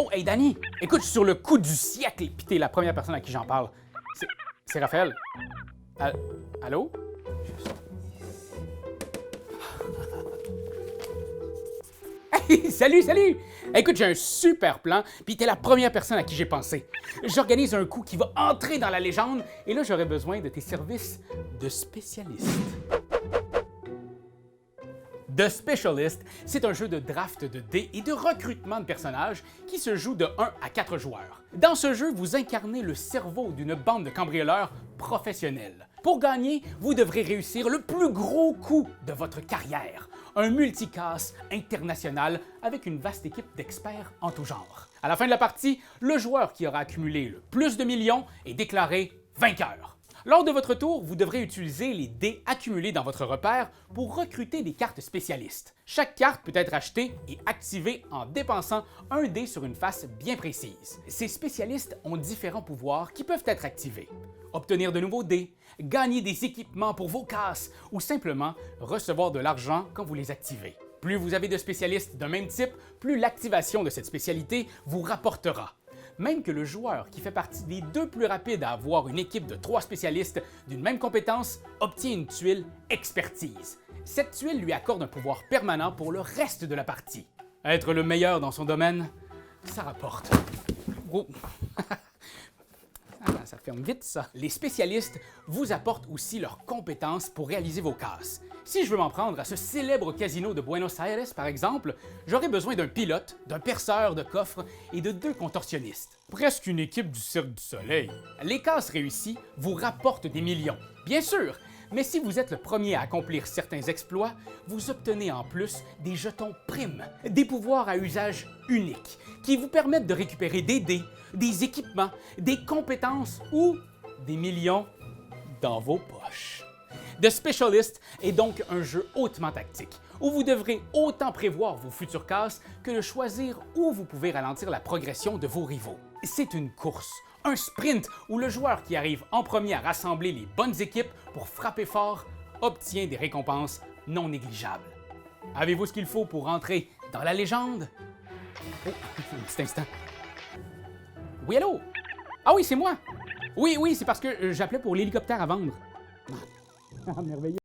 Oh, hey Danny, écoute, je suis sur le coup du siècle, puis t'es la première personne à qui j'en parle. C'est Raphaël. Allô? Hey, salut! Écoute, j'ai un super plan, puis t'es la première personne à qui j'ai pensé. J'organise un coup qui va entrer dans la légende, et là, j'aurais besoin de tes services de spécialiste. The Specialist, c'est un jeu de draft de dés et de recrutement de personnages qui se joue de 1 à 4 joueurs. Dans ce jeu, vous incarnez le cerveau d'une bande de cambrioleurs professionnels. Pour gagner, vous devrez réussir le plus gros coup de votre carrière, un multicast international avec une vaste équipe d'experts en tout genre. À la fin de la partie, le joueur qui aura accumulé le plus de millions est déclaré vainqueur. Lors de votre tour, vous devrez utiliser les dés accumulés dans votre repère pour recruter des cartes spécialistes. Chaque carte peut être achetée et activée en dépensant un dé sur une face bien précise. Ces spécialistes ont différents pouvoirs qui peuvent être activés. Obtenir de nouveaux dés, gagner des équipements pour vos casses ou simplement recevoir de l'argent quand vous les activez. Plus vous avez de spécialistes d'un même type, plus l'activation de cette spécialité vous rapportera. Même que le joueur qui fait partie des 2 plus rapides à avoir une équipe de 3 spécialistes d'une même compétence obtient une tuile expertise. Cette tuile lui accorde un pouvoir permanent pour le reste de la partie. Être le meilleur dans son domaine, ça rapporte. Oh. Ah, ça ferme vite, ça. Les spécialistes vous apportent aussi leurs compétences pour réaliser vos casses. Si je veux m'en prendre à ce célèbre casino de Buenos Aires, par exemple, j'aurai besoin d'un pilote, d'un perceur de coffres et de 2 contorsionnistes. Presque une équipe du Cirque du Soleil. Les casses réussies vous rapportent des millions, bien sûr, mais si vous êtes le premier à accomplir certains exploits, vous obtenez en plus des jetons primes, des pouvoirs à usage unique, qui vous permettent de récupérer des dés, des équipements, des compétences ou des millions dans vos poches. The Specialist est donc un jeu hautement tactique, où vous devrez autant prévoir vos futures casses que de choisir où vous pouvez ralentir la progression de vos rivaux. C'est une course, un sprint où le joueur qui arrive en premier à rassembler les bonnes équipes pour frapper fort obtient des récompenses non négligeables. Avez-vous ce qu'il faut pour entrer dans la légende? Oh, un petit instant. Oui, allô? Ah oui, c'est moi! Oui, c'est parce que j'appelais pour l'hélicoptère à vendre. Ah, merveilleux.